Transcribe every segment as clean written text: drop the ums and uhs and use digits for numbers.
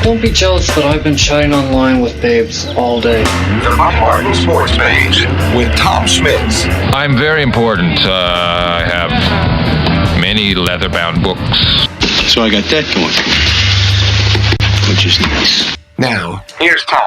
Don't be jealous that I've been chatting online with babes all day. The Bob Martin Sports Page with Tom Schmitz. I'm very important. I have many leather-bound books. So I got that going for me, which is nice. Now, here's Tom.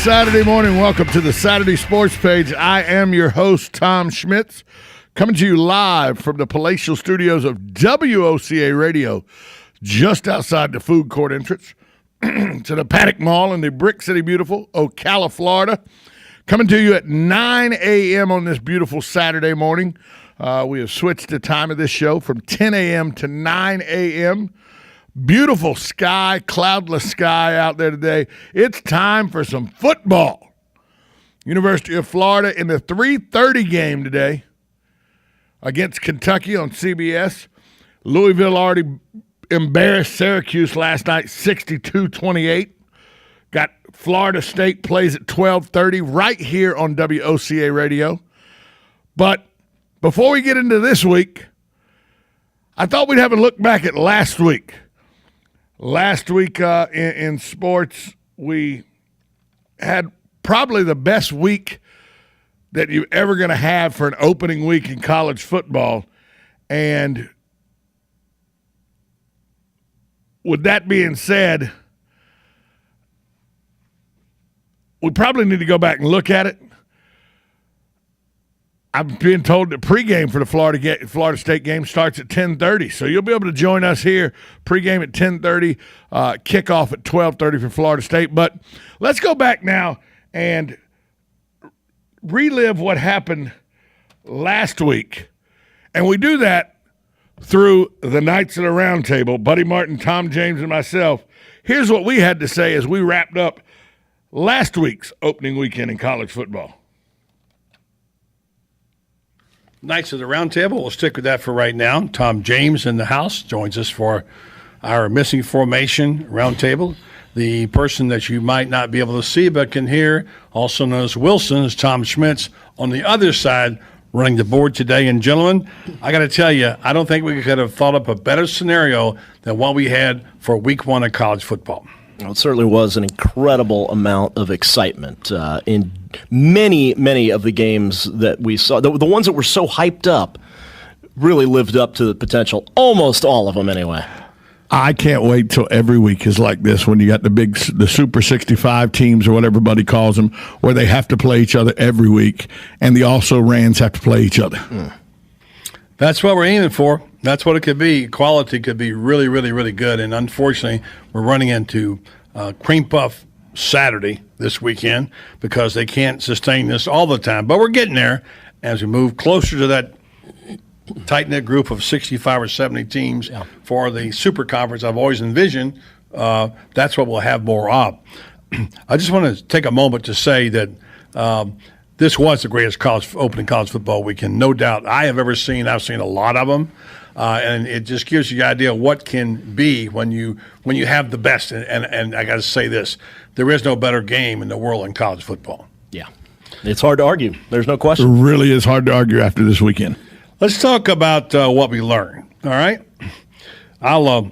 Saturday morning. Welcome to the Saturday Sports Page. I am your host, Tom Schmitz, coming to you live from the palatial studios of WOCA Radio, just outside the food court entrance to the Paddock Mall in the Brick City, beautiful Ocala, Florida. Coming to you at 9 a.m. on this beautiful Saturday morning. We have switched the time of this show from 10 a.m. to 9 a.m. Beautiful sky, cloudless sky out there today. It's time for some football. University of Florida in the 3:30 game today against Kentucky on CBS. Louisville already embarrassed Syracuse last night, 62-28. Got Florida State plays at 12:30 right here on WOCA Radio. But before we get into this week, I thought we'd have a look back at last week. Last week in sports, we had probably the best week that you're ever going to have for an opening week in college football. And with that being said, we probably need to go back and look at it. I'm being told that pregame for the Florida State game starts at 10:30, so you'll be able to join us here. Pregame at 10:30, kickoff at 12:30 for Florida State. But let's go back now and relive what happened last week, and we do that through the Knights of the Round Table, Buddy Martin, Tom James, and myself. Here's what we had to say as we wrapped up last week's opening weekend in college football. Knights of the Round Table. We'll stick with that for right now. Tom James in the house joins us for our missing formation roundtable. The person that you might not be able to see but can hear, also known as Wilson, is Tom Schmitz on the other side running the board today. And gentlemen, I got to tell you, I don't think we could have thought up a better scenario than what we had for week one of college football. Well, it certainly was an incredible amount of excitement in many of the games that we saw. The ones that were so hyped up really lived up to the potential, almost all of them anyway. I can't wait till every week is like this when you got the Super 65 teams or what everybody calls them, where they have to play each other every week, and the also-rans have to play each other. That's what we're aiming for. That's what it could be. Quality could be really, really, really good. And unfortunately, we're running into Cream Puff Saturday this weekend because they can't sustain this all the time. But we're getting there as we move closer to that tight-knit group of 65 or 70 teams for the Super Conference I've always envisioned. That's what we'll have more of. I just want to take a moment to say that this was the greatest opening college football weekend, no doubt, I have ever seen. I've seen a lot of them. And it just gives you the idea of what can be when you have the best. And I got to say this, there is no better game in the world in college football. Yeah, it's hard to argue. There's no question. It really is hard to argue after this weekend. Let's talk about what we learned, all right? I'll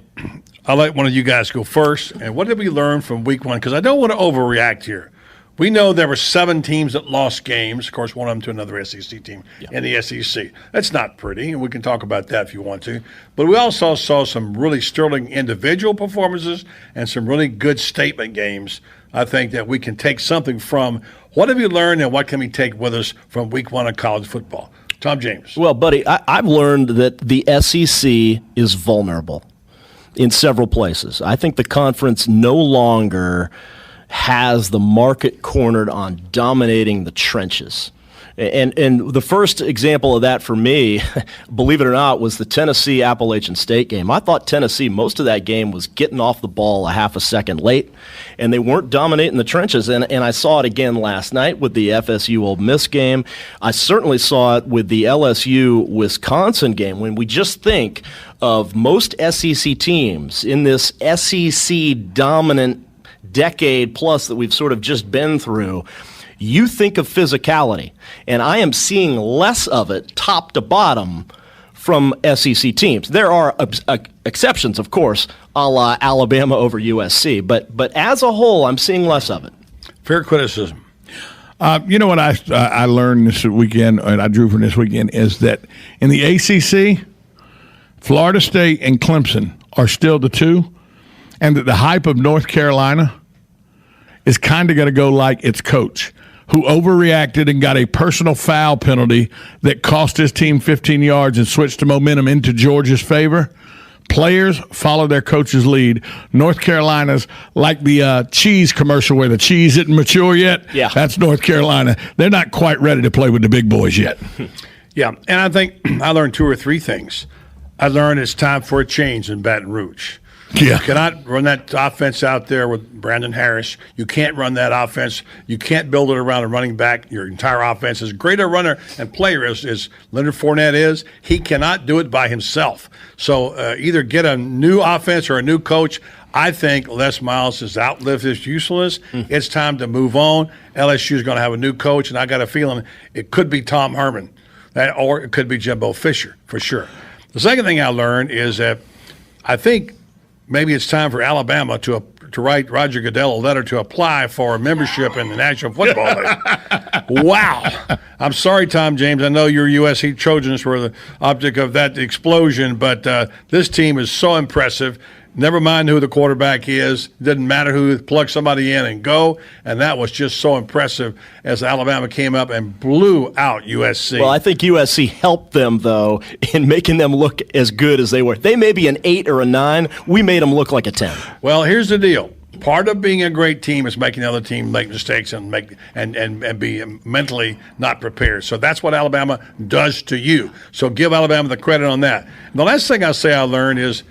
I'll let one of you guys go first. And what did we learn from week one? Because I don't want to overreact here. We know there were 7 teams that lost games. Of course, one of them to another SEC team in the SEC. That's not pretty, and we can talk about that if you want to. But we also saw some really sterling individual performances and some really good statement games. I think that we can take something from. What have you learned, and what can we take with us from week one of college football? Tom James. Well, buddy, I've learned that the SEC is vulnerable in several places. I think the conference no longer has the market cornered on dominating the trenches. And the first example of that for me, believe it or not, was the Tennessee-Appalachian State game. I thought Tennessee, most of that game was getting off the ball a half a second late, and they weren't dominating the trenches. And I saw it again last night with the FSU-Ole Miss game. I certainly saw it with the LSU-Wisconsin game. When we just think of most SEC teams in this SEC-dominant decade plus that we've sort of just been through, you think of physicality, and I am seeing less of it top to bottom from SEC teams. There are exceptions, of course, a la Alabama over USC, but as a whole, I'm seeing less of it. Fair criticism. You know what I learned this weekend, and I drew from this weekend, is that in the ACC, Florida State and Clemson are still the 2, and that the hype of North Carolina is kind of going to go like its coach, who overreacted and got a personal foul penalty that cost his team 15 yards and switched the momentum into Georgia's favor. Players follow their coach's lead. North Carolina's like the cheese commercial where the cheese isn't mature yet. Yeah. That's North Carolina. They're not quite ready to play with the big boys yet. Yeah, and I think I learned 2 or 3 things. I learned it's time for a change in Baton Rouge. Yeah. You cannot run that offense out there with Brandon Harris. You can't run that offense. You can't build it around a running back. Your entire offense, as great a runner and player as Leonard Fournette is, he cannot do it by himself. So either get a new offense or a new coach. I think Les Miles has outlived his usefulness. It's time to move on. LSU is going to have a new coach, and I got a feeling it could be Tom Herman, or it could be Jimbo Fisher for sure. The second thing I learned is that I think maybe it's time for Alabama to write Roger Goodell a letter to apply for membership in the National Football League. Wow. I'm sorry, Tom James. I know your USC Trojans were the object of that explosion, but this team is so impressive. Never mind who the quarterback is. Doesn't matter who, plug somebody in and go. And that was just so impressive as Alabama came up and blew out USC. Well, I think USC helped them, though, in making them look as good as they were. They may be an 8 or a 9. We made them look like a 10. Well, here's the deal. Part of being a great team is making the other team make mistakes and be mentally not prepared. So that's what Alabama does to you. So give Alabama the credit on that. And the last thing I say I learned is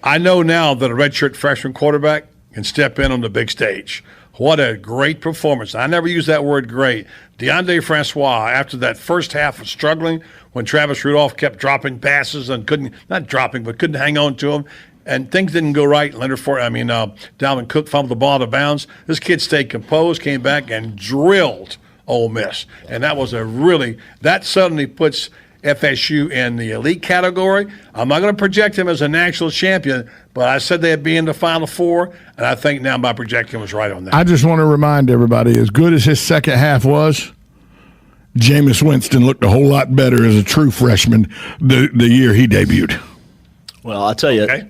I know now that a redshirt freshman quarterback can step in on the big stage. What a great performance. I never use that word great. Deondre Francois, after that first half of struggling, when Travis Rudolph kept dropping passes and couldn't hang on to them, and things didn't go right. Dalvin Cook fumbled the ball out of bounds. This kid stayed composed, came back, and drilled Ole Miss. And that suddenly puts FSU in the elite category. I'm not going to project him as a national champion, but I said they'd be in the Final Four, and I think now my projection was right on that. I just want to remind everybody, as good as his second half was, Jameis Winston looked a whole lot better as a true freshman the year he debuted. Well, I'll tell you. Okay.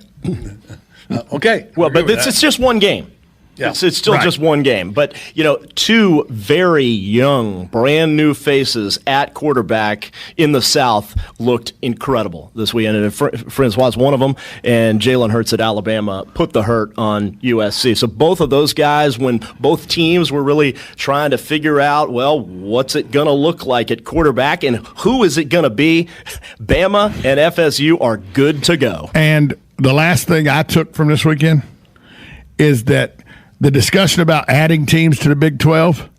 Okay. Well, but it's just one game. Yeah. It's still just one game. But, 2 very young, brand new faces at quarterback in the South looked incredible this weekend. And Francois was one of them, and Jalen Hurts at Alabama put the hurt on USC. So both of those guys, when both teams were really trying to figure out, well, what's it going to look like at quarterback and who is it going to be, Bama and FSU are good to go. And the last thing I took from this weekend is that the discussion about adding teams to the Big 12,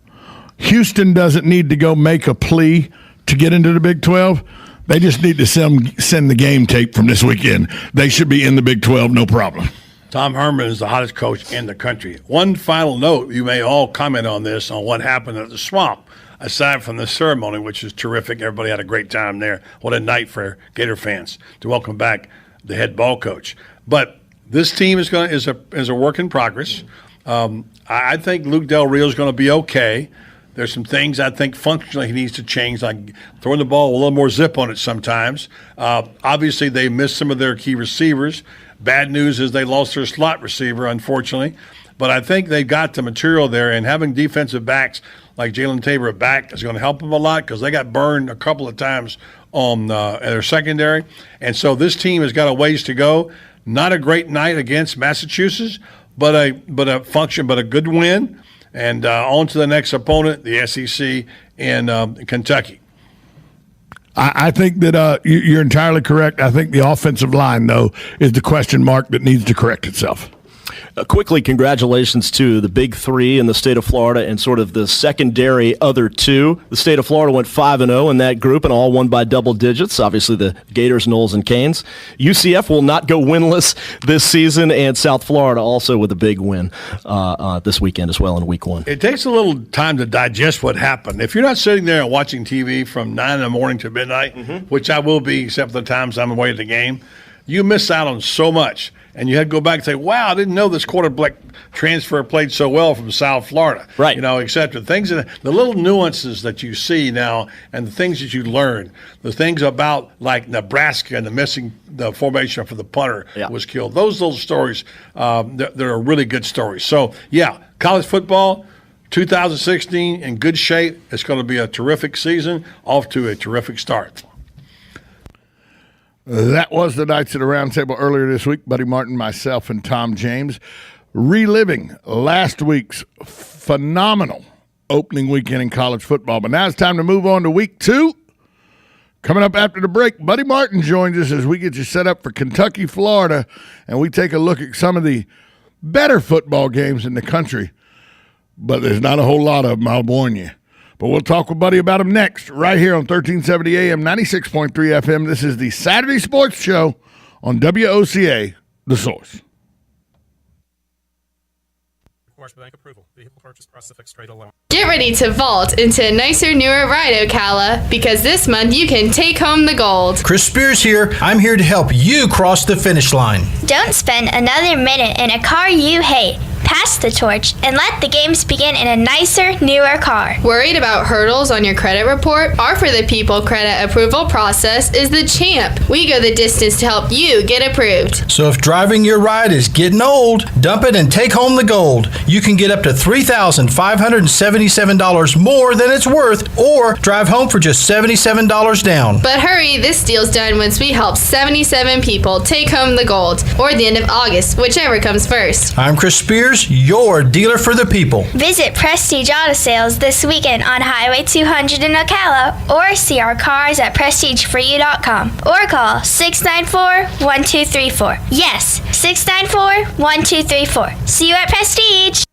Houston doesn't need to go make a plea to get into the Big 12. They just need to send the game tape from this weekend. They should be in the Big 12, no problem. Tom Herman is the hottest coach in the country. One final note, you may all comment on this, on what happened at the Swamp, aside from the ceremony, which is terrific. Everybody had a great time there. What a night for Gator fans to welcome back the head ball coach. But This team is a work in progress. I think Luke Del Rio is going to be okay. There's some things I think functionally he needs to change, like throwing the ball with a little more zip on it sometimes. Obviously, they missed some of their key receivers. Bad news is they lost their slot receiver, unfortunately. But I think they got the material there, and having defensive backs like Jalen Tabor back is going to help them a lot because they got burned a couple of times on their secondary. And so this team has got a ways to go. Not a great night against Massachusetts, but a good win. And on to the next opponent, the SEC in Kentucky. I think that you're entirely correct. I think the offensive line, though, is the question mark that needs to correct itself. Quickly, congratulations to the big three in the state of Florida and sort of the secondary other two. The state of Florida went 5-0 in that group and all won by double digits. Obviously, the Gators, Knowles, and Canes. UCF will not go winless this season, and South Florida also with a big win this weekend as well in week 1. It takes a little time to digest what happened. If you're not sitting there and watching TV from 9 in the morning to midnight, which I will be except for the times I'm away at the game, you miss out on so much. And you had to go back and say, wow, I didn't know this quarterback transfer played so well from South Florida. Right. You know, et cetera. Things, the little nuances that you see now and the things that you learn, the things about like Nebraska and the formation for the punter was killed. Those little stories, they're really good stories. So, yeah, college football, 2016 in good shape. It's going to be a terrific season, off to a terrific start. That was the Knights at a Round Table earlier this week. Buddy Martin, myself, and Tom James reliving last week's phenomenal opening weekend in college football. But now it's time to move on to week 2. Coming up after the break, Buddy Martin joins us as we get you set up for Kentucky, Florida, and we take a look at some of the better football games in the country. But there's not a whole lot of them, I'll warn you. But we'll talk with Buddy about them next, right here on 1370 AM, 96.3 FM. This is the Saturday Sports Show on WOCA, The Source. Commercial Bank approval. Vehicle purchase process fixed rate alone. Get ready to vault into a nicer, newer ride, Ocala, because this month you can take home the gold. Chris Spears here. I'm here to help you cross the finish line. Don't spend another minute in a car you hate. Pass the torch and let the games begin in a nicer, newer car. Worried about hurdles on your credit report? Our For the People credit approval process is the champ. We go the distance to help you get approved. So if driving your ride is getting old, dump it and take home the gold. You can get up to $3,577 more than it's worth, or drive home for just $77 down. But hurry, this deal's done once we help 77 people take home the gold, or the end of August, whichever comes first. I'm Chris Spears, your dealer for the people. Visit Prestige Auto Sales this weekend on Highway 200 in Ocala, or see our cars at PrestigeForYou.com, or call 694-1234. Yes, 694-1234. See you at Prestige.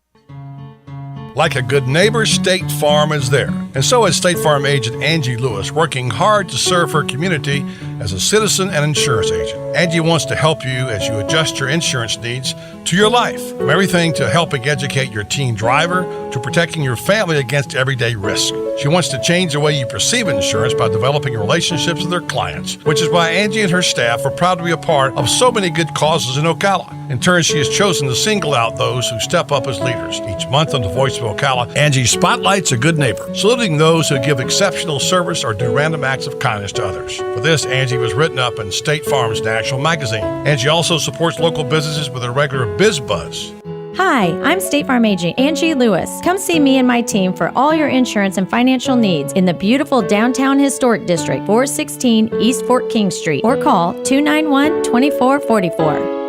Like a good neighbor, State Farm is there. And so is State Farm agent Angie Lewis, working hard to serve her community as a citizen and insurance agent. Angie wants to help you as you adjust your insurance needs to your life. From everything to helping educate your teen driver to protecting your family against everyday risk. She wants to change the way you perceive insurance by developing relationships with her clients, which is why Angie and her staff are proud to be a part of so many good causes in Ocala. In turn, she has chosen to single out those who step up as leaders. Each month on the Voice of Ocala, Angie spotlights a good neighbor, saluting those who give exceptional service or do random acts of kindness to others. For this, Angie was written up in State Farm's National Magazine. Angie also supports local businesses with a regular Biz Buzz. Hi, I'm State Farm agent Angie Lewis. Come see me and my team for all your insurance and financial needs in the beautiful downtown historic district, 416 East Fort King Street, or call 291-2444.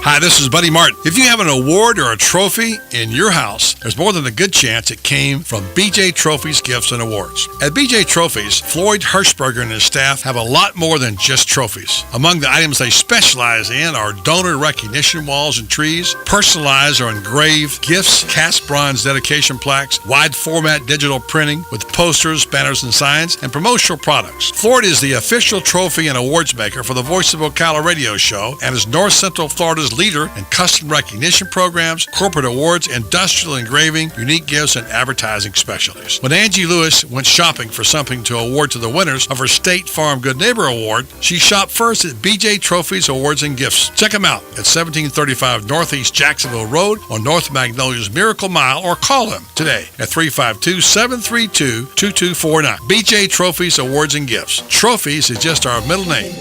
Hi, this is Buddy Martin. If you have an award or a trophy in your house, there's more than a good chance it came from BJ Trophies Gifts and Awards. At BJ Trophies, Floyd Hirschberger and his staff have a lot more than just trophies. Among the items they specialize in are donor recognition walls and trees, personalized or engraved gifts, cast bronze dedication plaques, wide format digital printing with posters, banners, and signs, and promotional products. Floyd is the official trophy and awards maker for the Voice of Ocala radio show and is North Central Florida's leader in custom recognition programs, corporate awards, industrial engraving, unique gifts, and advertising specialties. When Angie Lewis went shopping for something to award to the winners of her State Farm Good Neighbor Award, she shopped first at BJ Trophies Awards and Gifts. Check them out at 1735 Northeast Jacksonville Road on North Magnolia's Miracle Mile, or call them today at 352-732-2249. BJ Trophies Awards and Gifts. Trophies is just our middle name.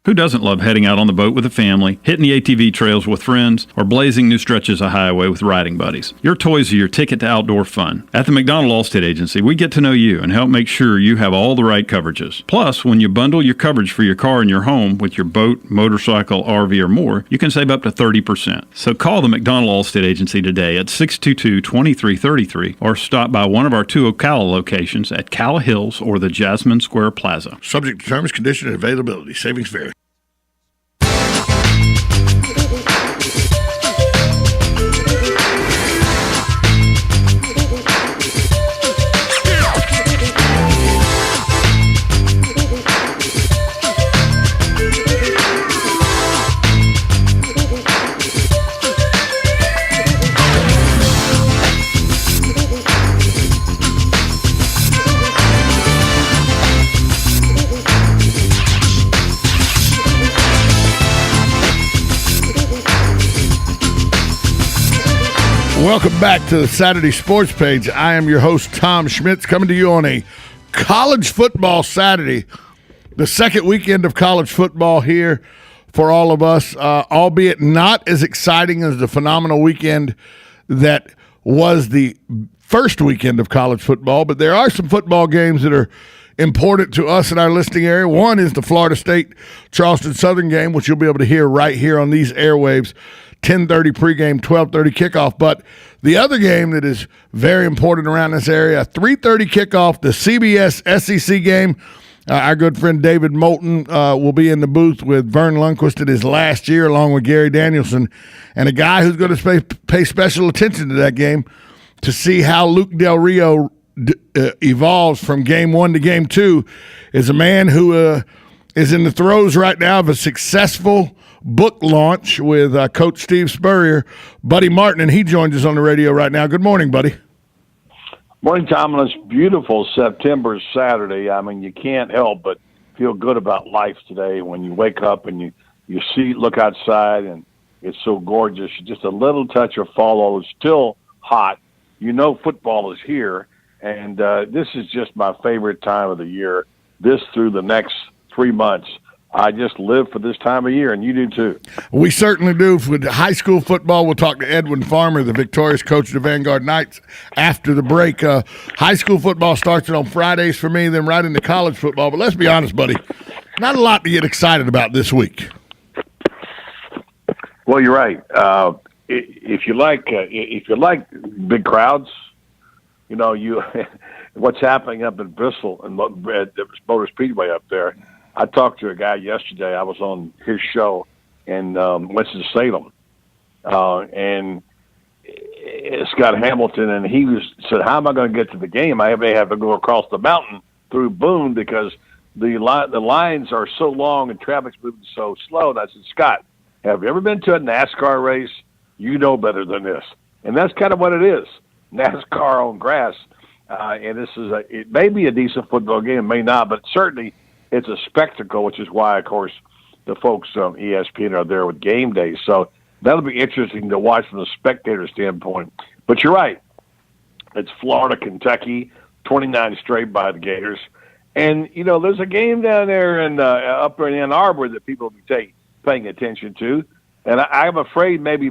Who doesn't love heading out on the boat with a family, hitting the ATV trails with friends, or blazing new stretches of highway with riding buddies? Your toys are your ticket to outdoor fun. At the McDonald Allstate Agency, we get to know you and help make sure you have all the right coverages. Plus, when you bundle your coverage for your car and your home with your boat, motorcycle, RV, or more, you can save up to 30%. So call the McDonald Allstate Agency today at 622-2333 or stop by one of our 2 Ocala locations at Calla Hills or the Jasmine Square Plaza. Subject to terms, conditions, and availability. Savings vary. Welcome back to the Saturday Sports Page. I am your host, Tom Schmitz, coming to you on a college football Saturday, the second weekend of college football here for all of us, albeit not as exciting as the phenomenal weekend that was the first weekend of college football, but there are some football games that are important to us in our listening area. One is the Florida State-Charleston Southern game, which you'll be able to hear right here on these airwaves. 10:30 pregame, 12:30 kickoff. But the other game that is very important around this area, 3:30 kickoff, the CBS SEC game. Our good friend David Moulton will be in the booth with Vern Lundquist at his last year, along with Gary Danielson, and a guy who's going to pay special attention to that game to see how Luke Del Rio evolves from game 1 to game 2 is a man who is in the throes right now of a successful book launch with Coach Steve Spurrier, Buddy Martin, and he joins us on the radio right now. Good morning, Buddy. Morning, Tom. On this beautiful September Saturday, I mean, you can't help but feel good about life today when you wake up and you look outside and it's so gorgeous. Just a little touch of fall, although it's still hot. You know football is here, and this is just my favorite time of the year, this through the next 3 months. I just live for this time of year, and you do too. We certainly do. With high school football, we'll talk to Edwin Farmer, the victorious coach of the Vanguard Knights, after the break. High school football starts on Fridays for me, then right into college football. But let's be honest, buddy, not a lot to get excited about this week. Well, you're right. If you like big crowds, you know what's happening up in Bristol and Motor Speedway up there. I talked to a guy yesterday. I was on his show in Winston-Salem, and Scott Hamilton, and he said, "How am I going to get to the game? I may have to go across the mountain through Boone because the lines are so long and traffic's moving so slow." And I said, "Scott, have you ever been to a NASCAR race? You know better than this." And that's kind of what it is, NASCAR on grass. And this is it may be a decent football game, it may not, but certainly it's a spectacle, which is why, of course, the folks on ESPN are there with game day. So that'll be interesting to watch from the spectator standpoint. But you're right. It's Florida, Kentucky, 29 straight by the Gators. And, you know, there's a game down there up in Ann Arbor that people will be paying attention to. And I'm afraid maybe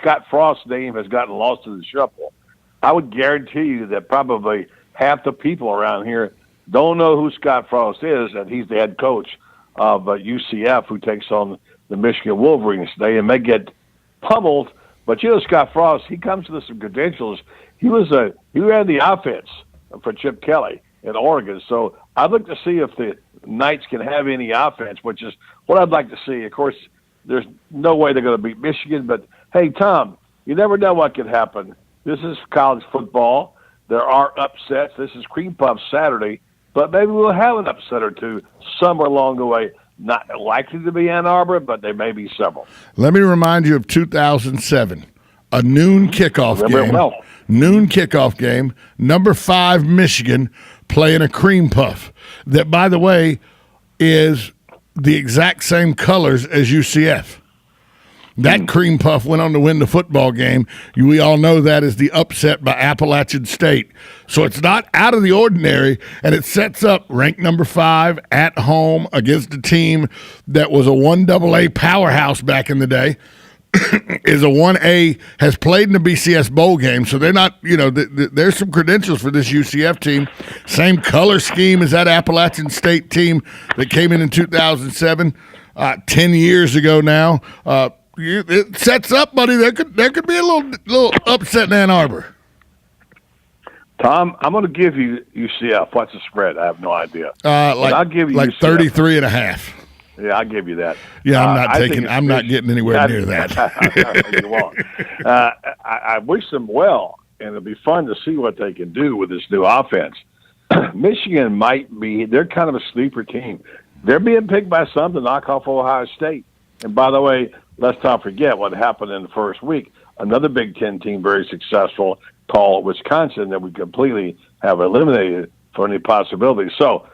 Scott Frost's name has gotten lost in the shuffle. I would guarantee you that probably half the people around here don't know who Scott Frost is, and he's the head coach of UCF, who takes on the Michigan Wolverines today, and may get pummeled. But you know, Scott Frost, he comes with some credentials. He ran the offense for Chip Kelly in Oregon. So I'd like to see if the Knights can have any offense, which is what I'd like to see. Of course, there's no way they're going to beat Michigan, but hey, Tom, you never know what could happen. This is college football. There are upsets. This is Cream Puff Saturday. But maybe we'll have an upset or two somewhere along the way. Not likely to be Ann Arbor, but there may be several. Let me remind you of 2007, a noon kickoff Remember it game. well. Noon kickoff game. Number 5 Michigan playing a cream puff. That, by the way, is the exact same colors as UCF. That cream puff went on to win the football game. We all know that is the upset by Appalachian State. So it's not out of the ordinary, and it sets up ranked number 5 at home against a team that was a 1AA powerhouse back in the day, is a 1A, has played in the BCS bowl game. So they're not, there's some credentials for this UCF team. Same color scheme as that Appalachian State team that came in 2007, 10 years ago now. It sets up, buddy. There could be a little upset in Ann Arbor. Tom, I'm going to give you UCF. What's the spread? I have no idea. I'll give you like UCF. 33.5. Yeah, I'll give you that. Yeah, I'm not getting anywhere near that. You won't. I wish them well, and it'll be fun to see what they can do with this new offense. Michigan might be. They're kind of a sleeper team. They're being picked by some to knock off Ohio State. And by the way, let's not forget what happened in the first week. Another Big Ten team, very successful, called Wisconsin, that we completely have eliminated for any possibility. So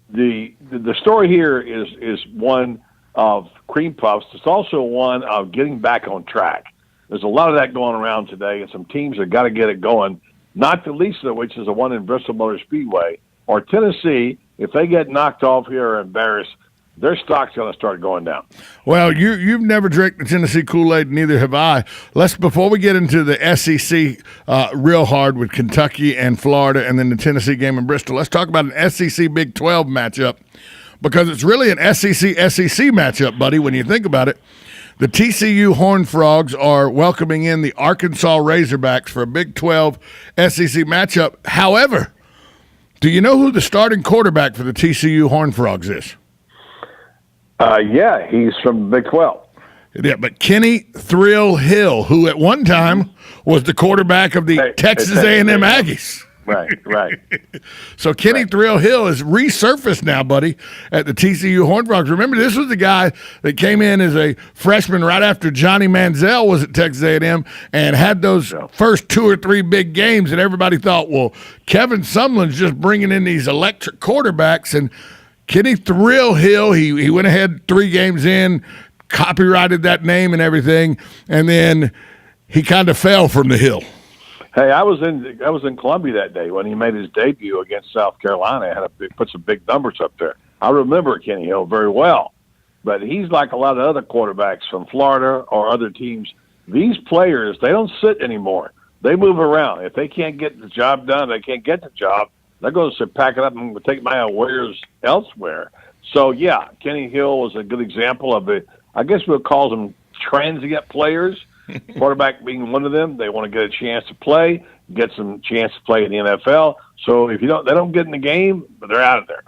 the story here is one of cream puffs. It's also one of getting back on track. There's a lot of that going around today, and some teams have got to get it going, not the least of which is the one in Bristol Motor Speedway or Tennessee. If they get knocked off here or embarrassed, their stock's going to start going down. Well, you've never drank the Tennessee Kool-Aid, neither have I. Before we get into the SEC real hard with Kentucky and Florida and then the Tennessee game in Bristol, let's talk about an SEC Big 12 matchup, because it's really an SEC matchup, buddy, when you think about it. The TCU Horned Frogs are welcoming in the Arkansas Razorbacks for a Big 12 SEC matchup. However, do you know who the starting quarterback for the TCU Horned Frogs is? Yeah, he's from Big 12. Yeah, but Kenny Thrill Hill, who at one time was the quarterback of the Texas A&M Aggies. Right. So Kenny Thrill Hill is resurfaced now, buddy, at the TCU Horned Frogs. Remember, this was the guy that came in as a freshman right after Johnny Manziel was at Texas A&M and had those first 2 or 3 big games, and everybody thought, well, Kevin Sumlin's just bringing in these electric quarterbacks, and Kenny Thrill Hill, he went ahead 3 games in, copyrighted that name and everything, and then he kind of fell from the hill. Hey, I was in Columbia that day when he made his debut against South Carolina. Put some big numbers up there. I remember Kenny Hill very well, but he's like a lot of other quarterbacks from Florida or other teams. These players, they don't sit anymore. They move around. If they can't get the job done, they can't get the job. They're going to pack it up and take my wares elsewhere. So, yeah, Kenny Hill was a good example of it. I guess we'll call them transient players, quarterback being one of them. They want to get a chance to play, get some chance to play in the NFL. So if they don't get in the game, but they're out of there.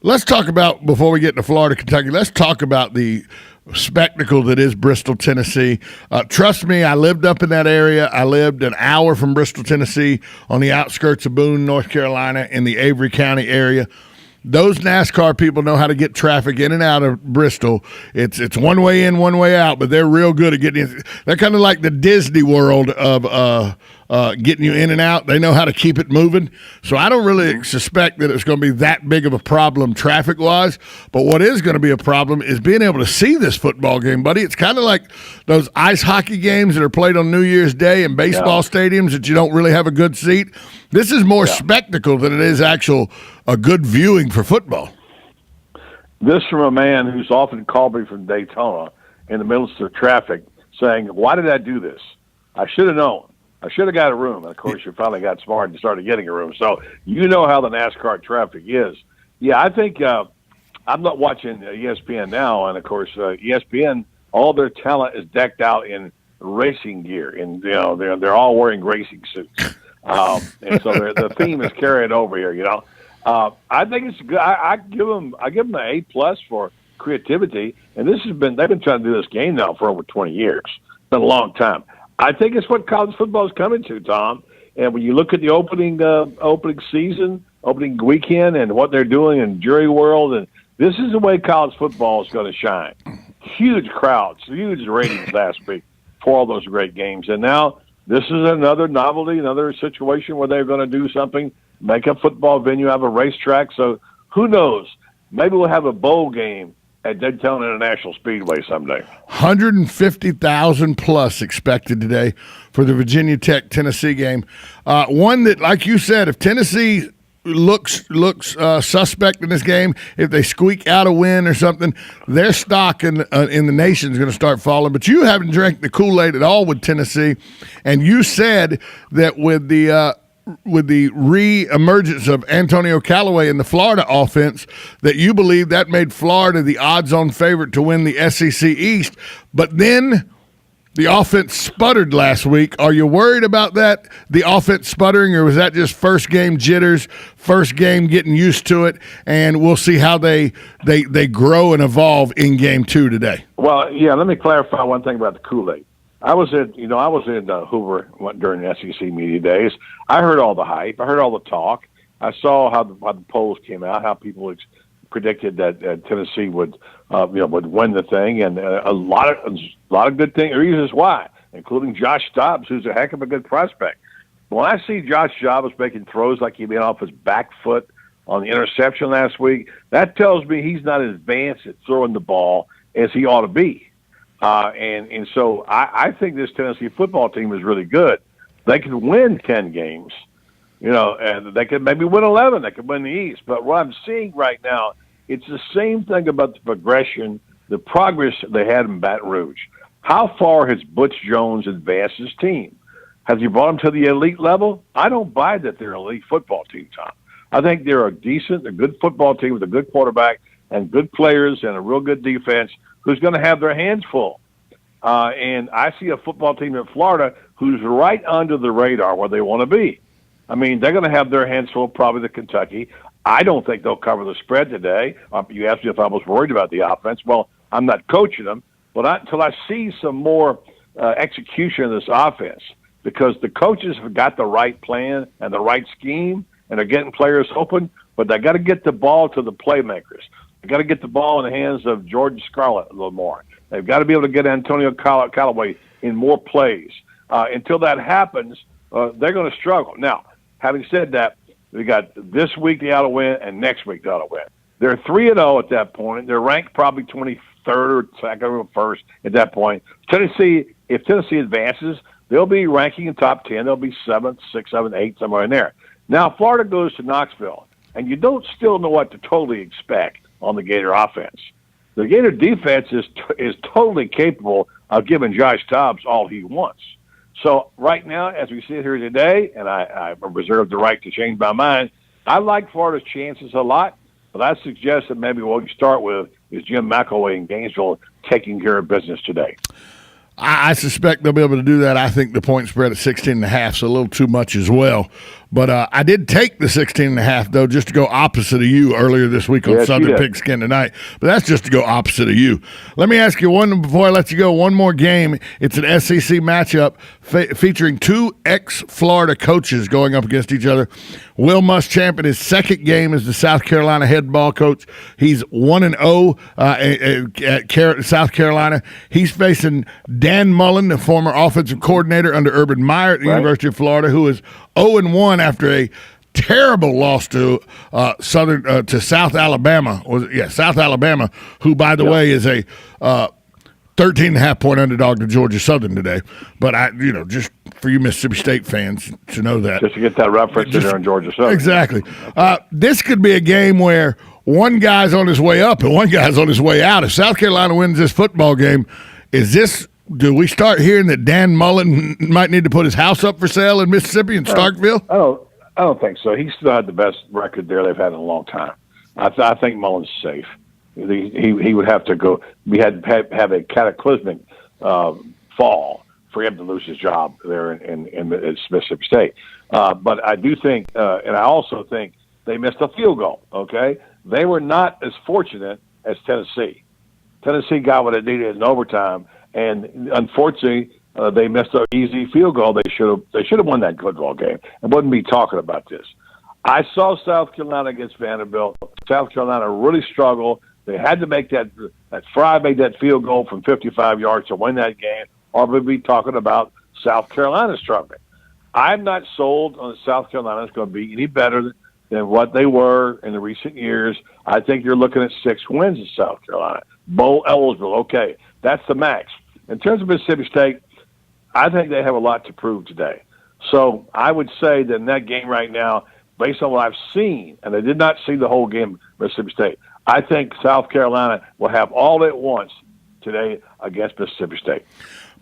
Let's talk about, before we get to Florida, Kentucky, let's talk about the spectacle that is Bristol, Tennessee. Trust me, I lived up in that area. I lived an hour from Bristol, Tennessee, on the outskirts of Boone, North Carolina, in the Avery County area. Those NASCAR people know how to get traffic in and out of Bristol. It's one way in, one way out, but they're real good at getting in. They're kind of like the Disney World of getting you in and out. They know how to keep it moving. So I don't really suspect that it's going to be that big of a problem traffic-wise. But what is going to be a problem is being able to see this football game, buddy. It's kind of like those ice hockey games that are played on New Year's Day in baseball stadiums that you don't really have a good seat. This is more spectacle than it is a good viewing for football. This from a man who's often called me from Daytona in the middle of traffic saying, why did I do this? I should have known. I should have got a room. And, of course, you finally got smart and started getting a room. So you know how the NASCAR traffic is. Yeah, I think I'm not watching ESPN now. And, of course, ESPN, all their talent is decked out in racing gear. And, they're all wearing racing suits. And so the theme is carried over here, I think it's good. I give them an A+ for creativity. And they've been trying to do this game now for over 20 years. It's been a long time. I think it's what college football is coming to, Tom. And when you look at the opening season, opening weekend, and what they're doing in Jury World and This is the way college football is going to shine. Huge crowds, huge ratings last week for all those great games. And now this is another novelty, another situation where they're going to do something, make a football venue, have a racetrack. So who knows? Maybe we'll have a bowl game at Daytona International Speedway someday. 150,000 plus expected today for the Virginia Tech-Tennessee game. One that, like you said, if Tennessee looks suspect in this game, if they squeak out a win or something, their stock in the nation is going to start falling. But you haven't drank the Kool-Aid at all with Tennessee, and you said that with the re-emergence of Antonio Callaway in the Florida offense, that you believe that made Florida the odds-on favorite to win the SEC East. But then the offense sputtered last week. Are you worried about that, the offense sputtering, or was that just first game jitters, first game getting used to it, and we'll see how they grow and evolve in game 2 today? Well, yeah, let me clarify one thing about the Kool-Aid. I was in Hoover during the SEC media days. I heard all the hype. I heard all the talk. I saw how the polls came out, how people predicted that Tennessee would win the thing, and a lot of good reasons why, including Josh Dobbs, who's a heck of a good prospect. When I see Josh Dobbs making throws like he made off his back foot on the interception last week, that tells me he's not as advanced at throwing the ball as he ought to be. And so I think this Tennessee football team is really good. They could win 10 games, and they could maybe win 11. They could win the East. But what I'm seeing right now, it's the same thing about the progression, the progress they had in Baton Rouge. How far has Butch Jones advanced his team? Has he brought them to the elite level? I don't buy that they're an elite football team, Tom. I think they're a good football team with a good quarterback and good players and a real good defense who's going to have their hands full. And I see a football team in Florida who's right under the radar where they want to be. I mean, they're going to have their hands full probably to Kentucky. I don't think they'll cover the spread today. You asked me if I was worried about the offense. Well, I'm not coaching them, but until I see some more execution of this offense, because the coaches have got the right plan and the right scheme, and they're getting players open, but they got to get the ball to the playmakers. They got to get the ball in the hands of Jordan Scarlett a little more. They've got to be able to get Antonio Callaway in more plays. Until that happens, they're going to struggle. Now, having said that, we got this week they ought to win, and next week they ought to win. They're 3-0 at that point. They're ranked probably 23rd or 2nd or 1st at that point. If Tennessee advances, they'll be ranking in top 10. They'll be 7th, 6th, 7th, 8th, somewhere in there. Now, Florida goes to Knoxville, and you don't still know what to totally expect on the Gator offense. The Gator defense is totally capable of giving Josh Dobbs all he wants. So right now, as we sit here today, and I reserve the right to change my mind, I like Florida's chances a lot, but I suggest that maybe what we start with is Jim McElway in Gainesville taking care of business today. I suspect they'll be able to do that. I think the point spread at 16.5 is a little too much as well. But I did take the 16.5, though, just to go opposite of you earlier this week on Southern Pigskin Tonight. But that's just to go opposite of you. Let me ask you one before I let you go. One more game. It's an SEC matchup featuring two ex-Florida coaches going up against each other. Will Muschamp in his second game as the South Carolina head ball coach. He's 1-0 at South Carolina. He's facing Dan Mullen, the former offensive coordinator under Urban Meyer at the University of Florida, who is 0-1 after a terrible loss to South Alabama. South Alabama, who, by the way, is a 13.5-point underdog to Georgia Southern today. But just for you Mississippi State fans to know that, just to get that reference there in Georgia Southern. Exactly. This could be a game where one guy's on his way up and one guy's on his way out. If South Carolina wins this football game, do we start hearing that Dan Mullen might need to put his house up for sale in Mississippi and Starkville? I don't think so. He still had the best record there they've had in a long time. I think Mullen's safe. He would have to go. We had have a cataclysmic fall for him to lose his job there in Mississippi State. But I do think, and I also think they missed a field goal. Okay, they were not as fortunate as Tennessee. Tennessee got what it needed in overtime, and unfortunately, they missed an easy field goal. They should have won that football game and wouldn't be talking about this. I saw South Carolina against Vanderbilt. South Carolina really struggled. They had to make that Fry made that field goal from 55 yards to win that game, or we'd be talking about South Carolina struggling. I'm not sold on South Carolina is going to be any better than what they were in the recent years. I think you're looking at 6 wins in South Carolina. Bowl eligible, okay. That's the max. In terms of Mississippi State, I think they have a lot to prove today. So I would say that in that game right now, based on what I've seen, and I did not see the whole game Mississippi State, I think South Carolina will have all it wants today against Mississippi State.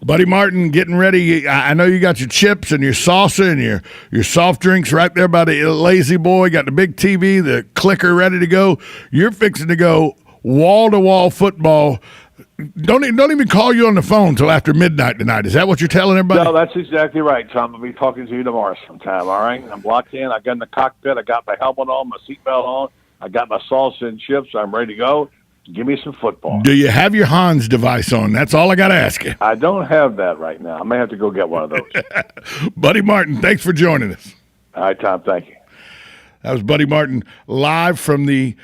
Buddy Martin, getting ready. I know you got your chips and your salsa and your soft drinks right there by the Lazy Boy. Got the big TV, the clicker ready to go. You're fixing to go wall-to-wall football. Don't even call you on the phone until after midnight tonight. Is that what you're telling everybody? No, that's exactly right, Tom. I'll be talking to you tomorrow sometime, all right? I'm locked in. I got in the cockpit. I got my helmet on, my seatbelt on. I got my salsa and chips. I'm ready to go. Give me some football. Do you have your Hans device on? That's all I got to ask you. I don't have that right now. I may have to go get one of those. Buddy Martin, thanks for joining us. All right, Tom, thank you. That was Buddy Martin live from the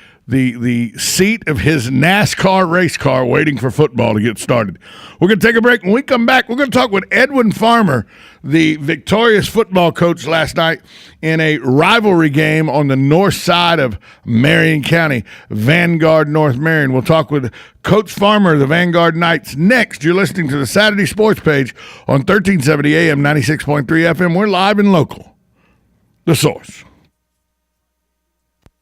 seat of his NASCAR race car waiting for football to get started. We're going to take a break. When we come back, we're going to talk with Edwin Farmer, the victorious football coach last night in a rivalry game on the north side of Marion County, Vanguard North Marion. We'll talk with Coach Farmer of the Vanguard Knights next. You're listening to the Saturday Sports Page on 1370 AM, 96.3 FM. We're live and local. The Source.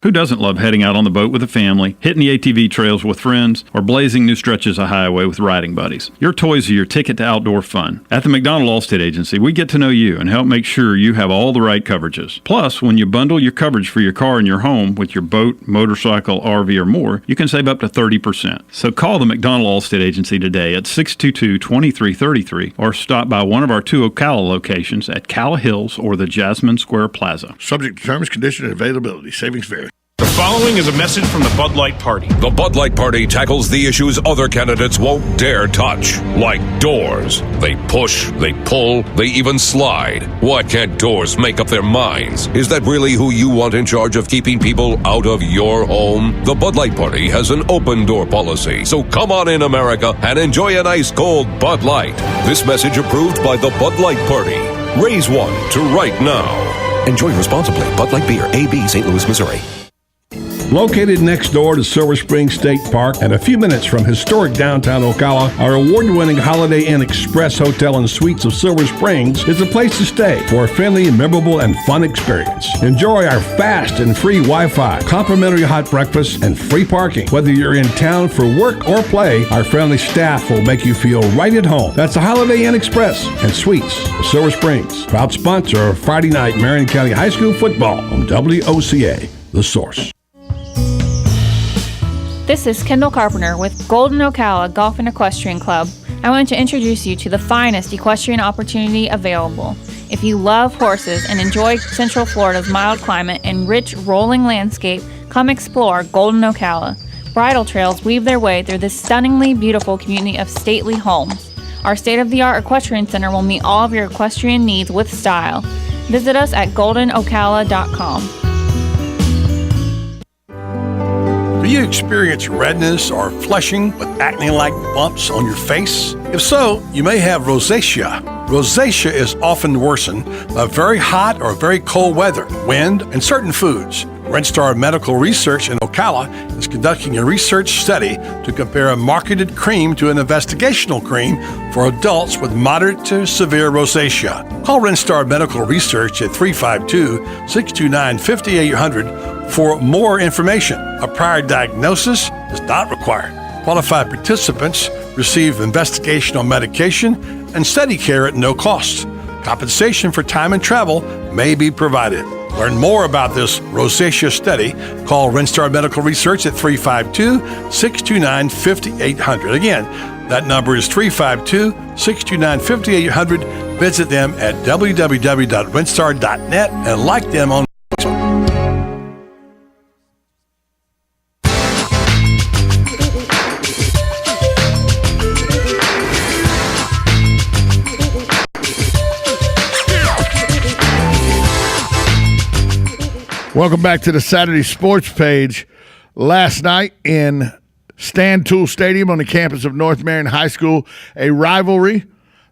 Who doesn't love heading out on the boat with a family, hitting the ATV trails with friends, or blazing new stretches of highway with riding buddies? Your toys are your ticket to outdoor fun. At the McDonald Allstate Agency, we get to know you and help make sure you have all the right coverages. Plus, when you bundle your coverage for your car and your home with your boat, motorcycle, RV, or more, you can save up to 30%. So call the McDonald Allstate Agency today at 622-2333 or stop by one of our 2 Ocala locations at Calla Hills or the Jasmine Square Plaza. Subject to terms, condition, and availability. Savings vary. The following is a message from the Bud Light Party. The Bud Light Party tackles the issues other candidates won't dare touch, like doors. They push, they pull, they even slide. Why can't doors make up their minds? Is that really who you want in charge of keeping people out of your home? The Bud Light Party has an open door policy, so come on in, America, and enjoy an ice cold Bud Light. This message approved by the Bud Light Party. Raise one to right now. Enjoy responsibly. Bud Light Beer, AB, St. Louis, Missouri. Located next door to Silver Spring State Park and a few minutes from historic downtown Ocala, our award-winning Holiday Inn Express Hotel and Suites of Silver Springs is a place to stay for a friendly, memorable, and fun experience. Enjoy our fast and free Wi-Fi, complimentary hot breakfast, and free parking. Whether you're in town for work or play, our friendly staff will make you feel right at home. That's the Holiday Inn Express and Suites of Silver Springs, proud sponsor of Friday night Marion County High School football on WOCA, The Source. This is Kendall Carpenter with Golden Ocala Golf and Equestrian Club. I want to introduce you to the finest equestrian opportunity available. If you love horses and enjoy Central Florida's mild climate and rich rolling landscape, come explore Golden Ocala. Bridle trails weave their way through this stunningly beautiful community of stately homes. Our state-of-the-art equestrian center will meet all of your equestrian needs with style. Visit us at goldenocala.com. Do you experience redness or flushing with acne-like bumps on your face? If so, you may have rosacea. Rosacea is often worsened by very hot or very cold weather, wind, and certain foods. RedStar Medical Research in Ocala is conducting a research study to compare a marketed cream to an investigational cream for adults with moderate to severe rosacea. Call RedStar Medical Research at 352-629-5800 for more information. A prior diagnosis is not required. Qualified participants receive investigational medication and study care at no cost. Compensation for time and travel may be provided. Learn more about this rosacea study. Call RedStar Medical Research at 352-629-5800. Again, that number is 352-629-5800. Visit them at www.redstar.net and like them on Facebook. Welcome back to the Saturday Sports Page. Last night in Stan Tool Stadium on the campus of North Marion High School, a rivalry,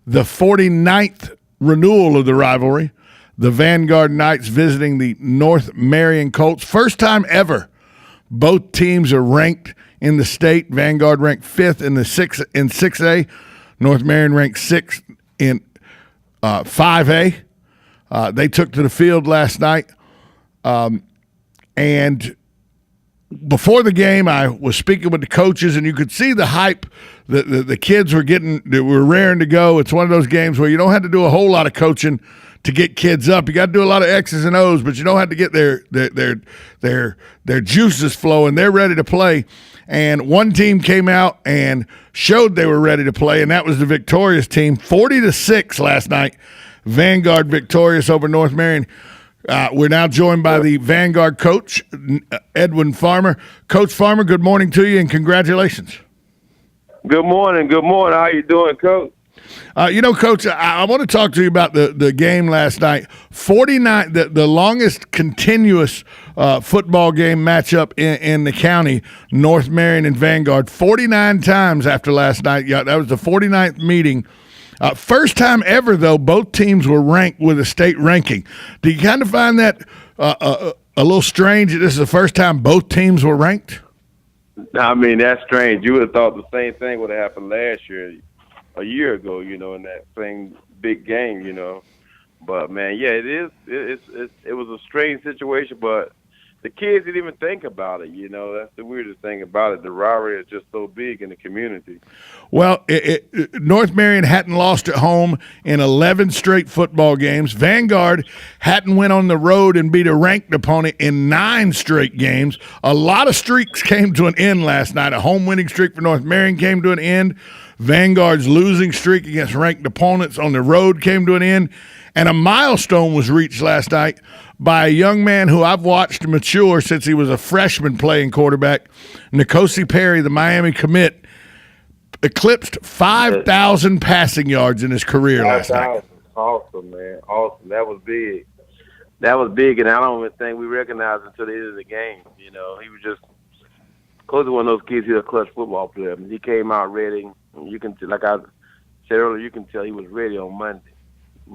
the 49th renewal of the rivalry. The Vanguard Knights visiting the North Marion Colts. First time ever both teams are ranked in the state. Vanguard ranked 5th in 6A. North Marion ranked 6th in 5A. They took to the field last night. And before the game, I was speaking with the coaches, and you could see the hype that the kids were getting. They were raring to go. It's one of those games where you don't have to do a whole lot of coaching to get kids up. You got to do a lot of X's and O's, but you don't have to get their juices flowing. They're ready to play. And one team came out and showed they were ready to play, and that was the victorious team. 40-6 last night. Vanguard victorious over North Marion. We're now joined by the Vanguard coach, Edwin Farmer. Coach Farmer, good morning to you, and congratulations. Good morning. Good morning. How you doing, Coach? Coach, I want to talk to you about the game last night. 49, the longest continuous football game matchup in the county, North Marion and Vanguard, 49 times after last night. Yeah, that was the 49th meeting. First time ever, though, both teams were ranked with a state ranking. Do you kind of find that a little strange that this is the first time both teams were ranked? I mean, that's strange. You would have thought the same thing would have happened last year, a year ago, in that same big game, But, man, yeah, it is. It was a strange situation, but the kids didn't even think about it, That's the weirdest thing about it. The rivalry is just so big in the community. Well, North Marion hadn't lost at home in 11 straight football games. Vanguard hadn't went on the road and beat a ranked opponent in 9 straight games. A lot of streaks came to an end last night. A home winning streak for North Marion came to an end. Vanguard's losing streak against ranked opponents on the road came to an end. And a milestone was reached last night by a young man who I've watched mature since he was a freshman playing quarterback. Nkosi Perry, the Miami commit, eclipsed 5,000 passing yards in his career last night. Awesome, man. Awesome. That was big. And I don't even think we recognized until the end of the game. He was just close to one of those kids. He's a clutch football player. He came out ready. You can, like I said earlier, you can tell he was ready on Monday.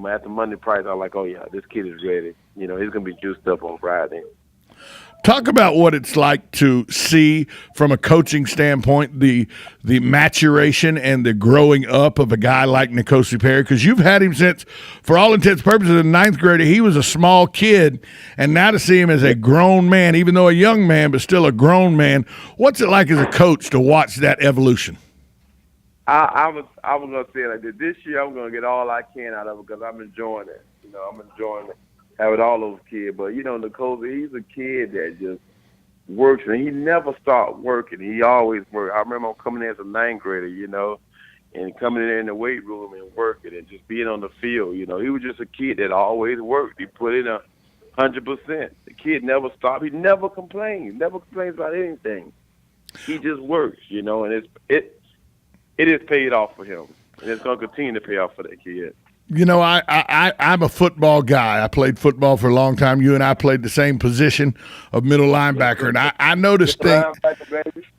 After Monday practice, I was like, oh, yeah, this kid is ready. He's going to be juiced up on Friday. Talk about what it's like to see from a coaching standpoint the maturation and the growing up of a guy like Nkosi Perry, because you've had him since, for all intents and purposes, in 9th grade, he was a small kid, and now to see him as a grown man, even though a young man, but still a grown man, what's it like as a coach to watch that evolution? I was going to say like this year I'm going to get all I can out of it because I'm enjoying it. I'm enjoying it, having all those kids. But, Nkosi, he's a kid that just works, and he never stopped working. He always worked. I remember him coming in as a 9th grader, and coming in there in the weight room and working and just being on the field. He was just a kid that always worked. He put in 100%. The kid never stopped. He never complained. Never complains about anything. He just works, and it is paid off for him, and it's going to continue to pay off for that kid. I'm a football guy. I played football for a long time. You and I played the same position of middle linebacker, and I noticed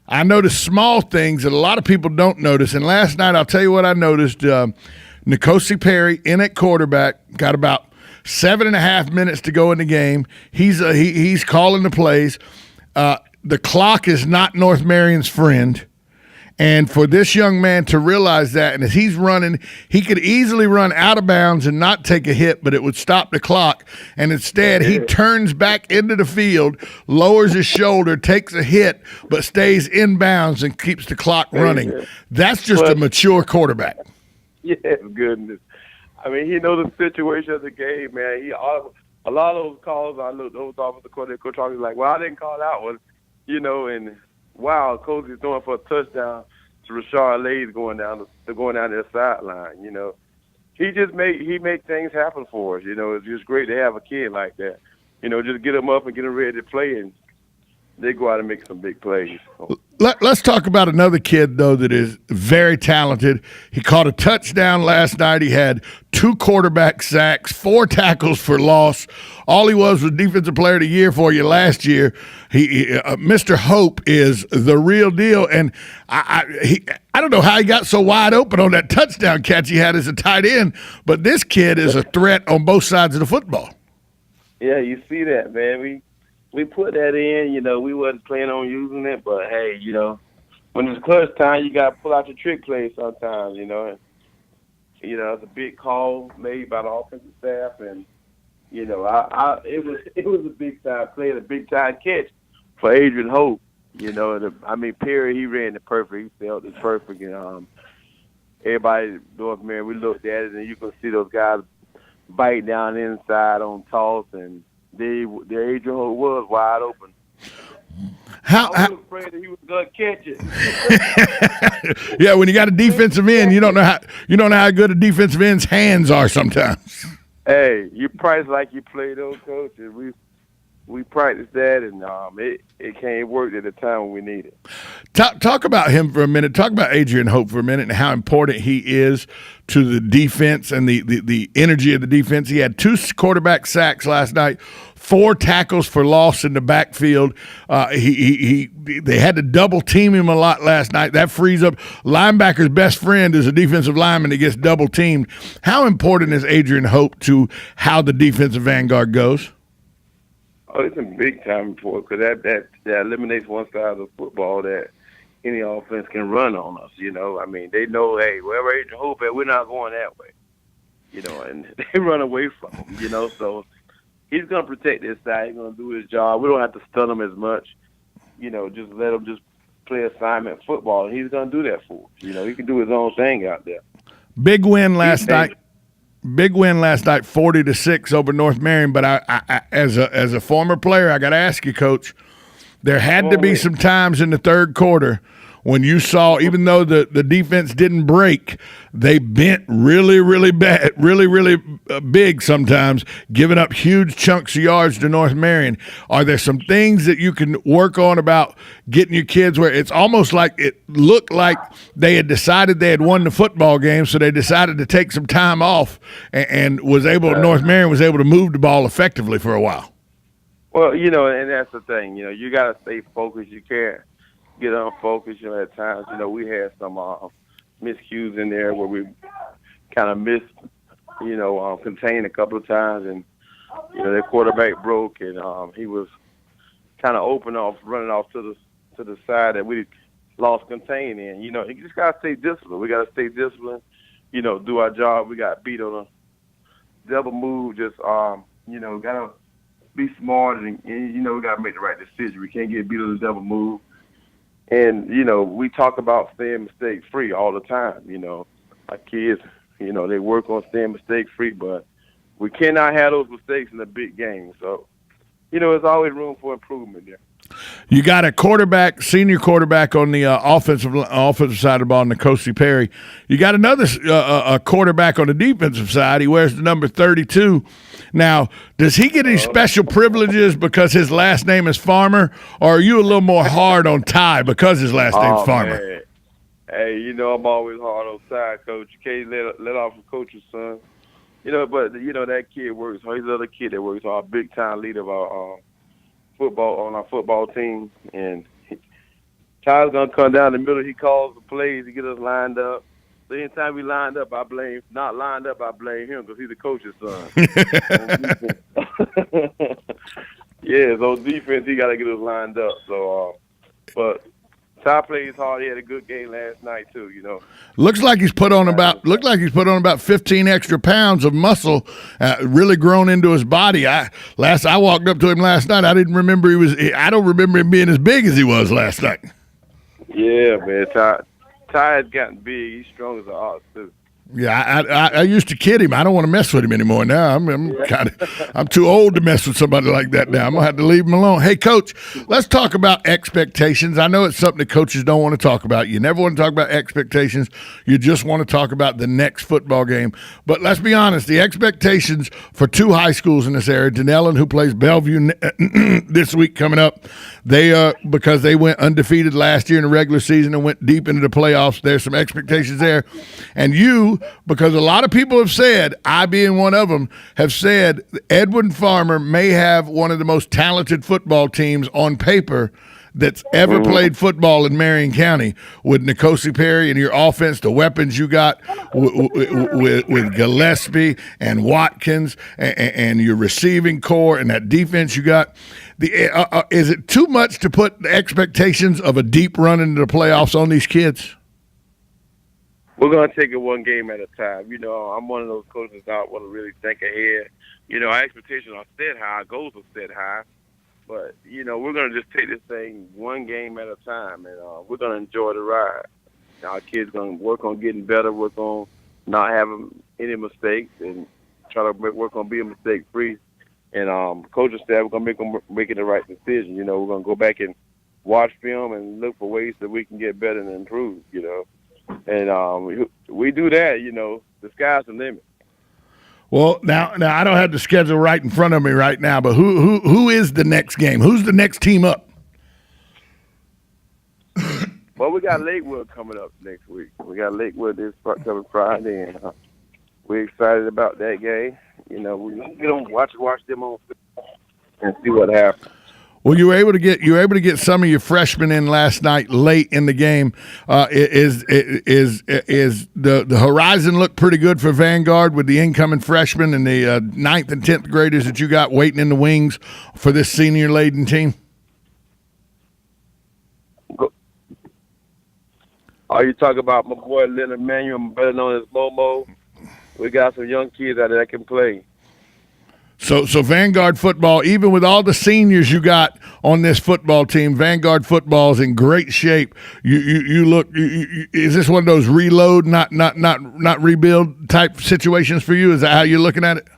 I noticed small things that a lot of people don't notice. And last night, I'll tell you what I noticed. Nkosi Perry in at quarterback, got about 7.5 minutes to go in the game. He's calling the plays. The clock is not North Marion's friend. And for this young man to realize that, and as he's running, he could easily run out of bounds and not take a hit, but it would stop the clock. And instead, he turns back into the field, lowers his shoulder, takes a hit, but stays in bounds and keeps the clock running. That's just a mature quarterback. Yes, goodness. I mean, he knows the situation of the game, man. A lot of those calls, I looked over off the court talking like, well, I didn't call that one, and wow, Cozy's throwing for a touchdown to Rashard Lays going down their sideline. He make things happen for us. It's just great to have a kid like that. Just get him up and get him ready to play. And they go out and make some big plays. Let's talk about another kid, though, that is very talented. He caught a touchdown last night. He had 2 quarterback sacks, 4 tackles for loss. All he was Defensive Player of the Year for you last year. Mr. Hope is the real deal, and I don't know how he got so wide open on that touchdown catch he had as a tight end, but this kid is a threat on both sides of the football. Yeah, you see that, man. We put that in, we wasn't planning on using it, but hey, when it's clutch time, you got to pull out your trick plays sometimes, and, it's a big call made by the offensive staff, and, it was a big time play, a big time catch for Adrian Hope. Perry, he ran it perfect. He felt it perfect, and everybody, North Marion, we looked at it, and you can see those guys bite down inside on toss, and the Adrian Hope was wide open. I was afraid that he was gonna catch it. Yeah, when you got a defensive end, you don't know how good a defensive end's hands are sometimes. Hey, you price like you play those coaches. We practiced that, and it can't work at the time when we need it. Talk about him for a minute. Talk about Adrian Hope for a minute and how important he is to the defense and the energy of the defense. He had 2 quarterback sacks last night, 4 tackles for loss in the backfield. They had to double team him a lot last night. That frees up linebacker's best friend is a defensive lineman that gets double teamed. How important is Adrian Hope to how the defensive vanguard goes? Oh, it's a big time for it because that eliminates one side of the football that any offense can run on us. They know, hey, wherever Adrian Hope at, we're not going that way. And they run away from him. So he's gonna protect this side. He's gonna do his job. We don't have to stun him as much. Just let him just play assignment football, and he's gonna do that for us. He can do his own thing out there. Big win last night. 40-6 over North Marion. But I as a former player, I got to ask you, Coach, there had to be some times in the third quarter when you saw, even though the defense didn't break, they bent really, really bad, really, really big sometimes, giving up huge chunks of yards to North Marion. Are there some things that you can work on about getting your kids where it's almost like it looked like they had decided they had won the football game, so they decided to take some time off and North Marion was able to move the ball effectively for a while? Well, and that's the thing. You got to stay focused. You can't get unfocused. At times, we had some miscues in there where we kind of missed, contained a couple of times, and their quarterback broke, and he was kind of running off to the side that we lost contain in. You just gotta stay disciplined. We gotta stay disciplined. Do our job. We got beat on a double move. Just gotta be smart, and we gotta make the right decision. We can't get beat on a double move. And, we talk about staying mistake-free all the time. Our kids, they work on staying mistake-free, but we cannot have those mistakes in a big game. So, there's always room for improvement there. You got a senior quarterback on the offensive side of the ball, N'Kosi Perry. You got another a quarterback on the defensive side. He wears the number 32. Now, does he get any special privileges because his last name is Farmer, or are you a little more hard on Ty because his last name's Farmer? Man. Hey, I'm always hard on Ty, Coach. You can't let off a coach's son. But that kid works hard. He's another kid that works hard. Big time leader of our our football team, and Ty's gonna come down the middle. He calls the plays. He gets us lined up. So anytime we lined up, I blame him because he's the coach's son. Yeah, so defense, he got to get us lined up. So, but Ty plays hard. He had a good game last night too. Looks like he's put on about 15 extra pounds of muscle, really grown into his body. I walked up to him last night. I don't remember him being as big as he was last night. Yeah, man. Ty has gotten big. He's strong as an ox too. Yeah, I used to kid him. I don't want to mess with him anymore now. I'm too old to mess with somebody like that now. I'm going to have to leave him alone. Hey, Coach, let's talk about expectations. I know it's something that coaches don't want to talk about. You never want to talk about expectations. You just want to talk about the next football game. But let's be honest, the expectations for two high schools in this area, Dunellen, who plays Bellevue this week coming up, because they went undefeated last year in the regular season and went deep into the playoffs, there's some expectations there. And you, because a lot of people have said, I being one of them, have said Edwin Farmer may have one of the most talented football teams on paper that's ever played football in Marion County, with Nkosi Perry and your offense, the weapons you got with Gillespie and Watkins and your receiving core and that defense you got. Is it too much to put the expectations of a deep run into the playoffs on these kids? We're going to take it one game at a time. You know, I'm one of those coaches that don't want to really think ahead. You know, our expectations are set high, our goals are set high. But, you know, we're going to just take this thing one game at a time, and we're going to enjoy the ride. Our kids going to work on getting better, work on not having any mistakes, and try to work on being mistake-free. And coaches said we're going to make them making the right decision. You know, we're going to go back and watch film and look for ways that we can get better and improve, you know. And we do that, you know, the sky's the limit. Well, now I don't have the schedule right in front of me right now, but who is the next game? Who's the next team up? Well, we got Lakewood coming up next week. We got Lakewood this coming Friday, and we're excited about that game. You know, we're going to watch them on and see what happens. Well, you were able to get some of your freshmen in last night late in the game. Is the horizon look pretty good for Vanguard with the incoming freshmen and the 9th and 10th graders that you got waiting in the wings for this senior-laden team? Are you talking about my boy Leonard Manuel, better known as Momo? We got some young kids out there that can play. So Vanguard football, even with all the seniors you got on this football team, Vanguard football is in great shape. You look. Is this one of those reload, not rebuild type situations for you? Is that how you're looking at it?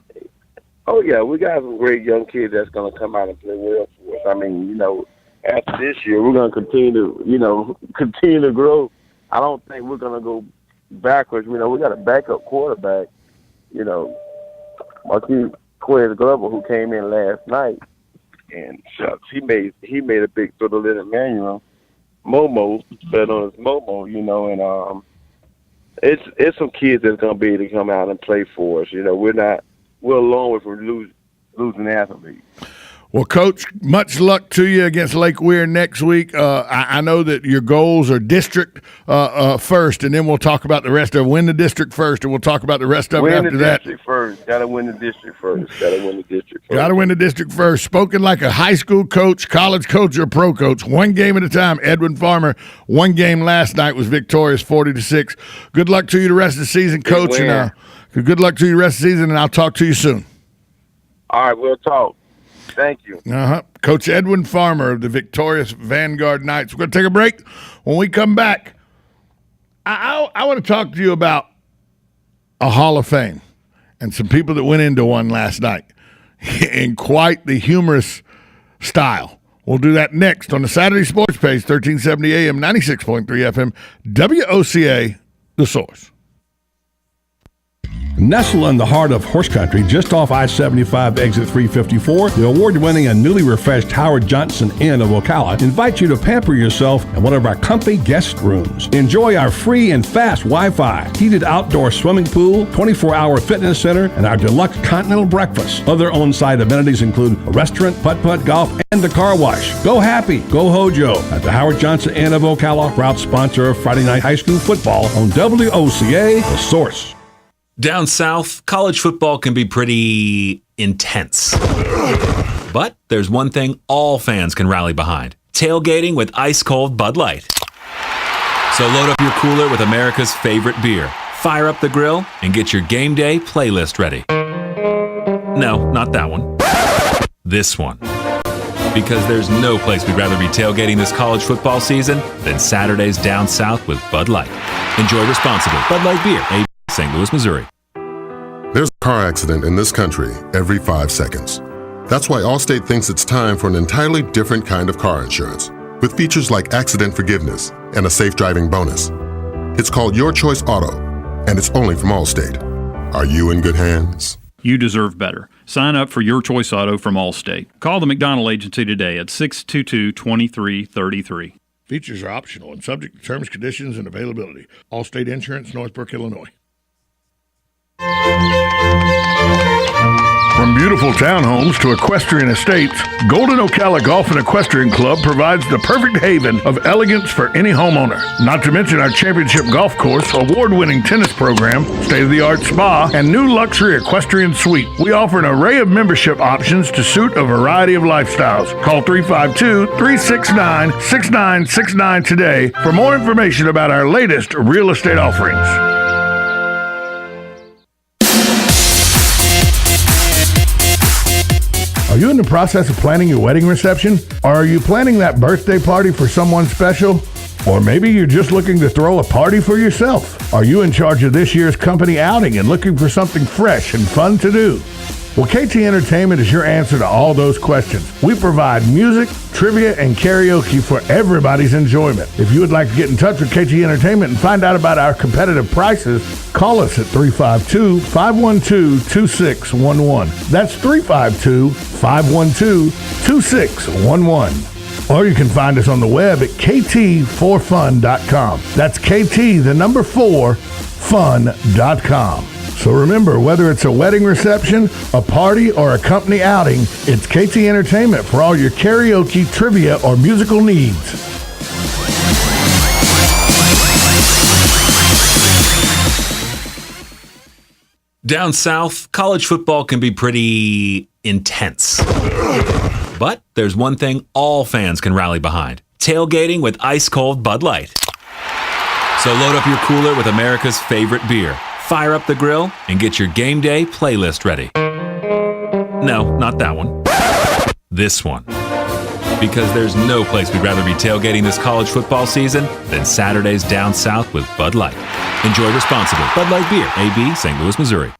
Oh yeah, we got some great young kids that's going to come out and play well for us. I mean, you know, after this year, we're going to continue to grow. I don't think we're going to go backwards. You know, we got a backup quarterback. You know, Marquise Quez Glover, who came in last night, and shucks, he made a big throw to Leonard Manuel. Momo, better known as Momo, you know, and it's some kids that's gonna be able to come out and play for us. You know, we're alone if we're losing athletes. Well, Coach, much luck to you against Lake Weir next week. I know that your goals are district first, and then we'll talk about the rest of it. Win the district first, and we'll talk about the rest of it after that. Win the district first. Got to win the district first. Got to win the district first. Spoken like a high school coach, college coach, or pro coach. One game at a time. Edwin Farmer, one game last night was victorious, 40-6. Good luck to you the rest of the season, Coach. And good luck to you the rest of the season, and I'll talk to you soon. All right, we'll talk. Thank you. Coach Edwin Farmer of the victorious Vanguard Knights. We're going to take a break. When we come back, I want to talk to you about a Hall of Fame and some people that went into one last night in quite the humorous style. We'll do that next on the Saturday Sports Page, 1370 AM, 96.3 FM, WOCA, The Source. Nestled in the heart of horse country, just off I-75 exit 354, the award-winning and newly refreshed Howard Johnson Inn of Ocala invites you to pamper yourself in one of our comfy guest rooms. Enjoy our free and fast Wi-Fi, heated outdoor swimming pool, 24-hour fitness center, and our deluxe continental breakfast. Other on-site amenities include a restaurant, putt-putt golf, and a car wash. Go happy, go Hojo at the Howard Johnson Inn of Ocala, proud sponsor of Friday Night High School Football on WOCA, The Source. Down south, college football can be pretty intense. But there's one thing all fans can rally behind: tailgating with ice-cold Bud Light. So load up your cooler with America's favorite beer, fire up the grill, and get your game day playlist ready. No, not that one. This one. Because there's no place we'd rather be tailgating this college football season than Saturdays down south with Bud Light. Enjoy responsibly. Bud Light Beer, St. Louis, Missouri. There's a car accident in this country every 5 seconds. That's why Allstate thinks it's time for an entirely different kind of car insurance, with features like accident forgiveness and a safe driving bonus. It's called Your Choice Auto, and it's only from Allstate. Are you in good hands? You deserve better. Sign up for Your Choice Auto from Allstate. Call the McDonald Agency today at 622-2333. Features are optional and subject to terms, conditions, and availability. Allstate Insurance, Northbrook, Illinois. From beautiful townhomes to equestrian estates, Golden Ocala Golf and Equestrian Club provides the perfect haven of elegance for any homeowner. Not to mention our championship golf course, award-winning tennis program, state-of-the-art spa, and new luxury equestrian suite. We offer an array of membership options to suit a variety of lifestyles. Call 352-369-6969 today for more information about our latest real estate offerings. Are you in the process of planning your wedding reception? Or are you planning that birthday party for someone special? Or maybe you're just looking to throw a party for yourself? Are you in charge of this year's company outing and looking for something fresh and fun to do? Well, KT Entertainment is your answer to all those questions. We provide music, trivia, and karaoke for everybody's enjoyment. If you would like to get in touch with KT Entertainment and find out about our competitive prices, call us at 352-512-2611. That's 352-512-2611. Or you can find us on the web at kt4fun.com. That's KT, the number 4, fun.com. So remember, whether it's a wedding reception, a party, or a company outing, it's KT Entertainment for all your karaoke, trivia, or musical needs. Down south, college football can be pretty intense. But there's one thing all fans can rally behind: tailgating with ice-cold Bud Light. So load up your cooler with America's favorite beer, fire up the grill, and get your game day playlist ready. No, not that one. This one. Because there's no place we'd rather be tailgating this college football season than Saturdays down south with Bud Light. Enjoy responsibly. Bud Light Beer, AB, St. Louis, Missouri.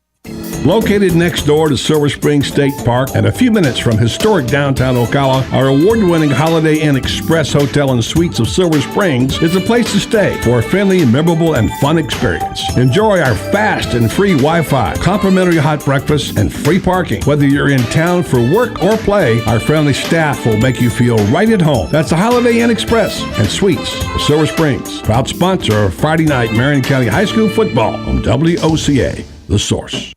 Located next door to Silver Spring State Park and a few minutes from historic downtown Ocala, our award-winning Holiday Inn Express Hotel and Suites of Silver Springs is a place to stay for a friendly, memorable, and fun experience. Enjoy our fast and free Wi-Fi, complimentary hot breakfast, and free parking. Whether you're in town for work or play, our friendly staff will make you feel right at home. That's the Holiday Inn Express and Suites of Silver Springs, proud sponsor of Friday night Marion County High School football on WOCA, The Source.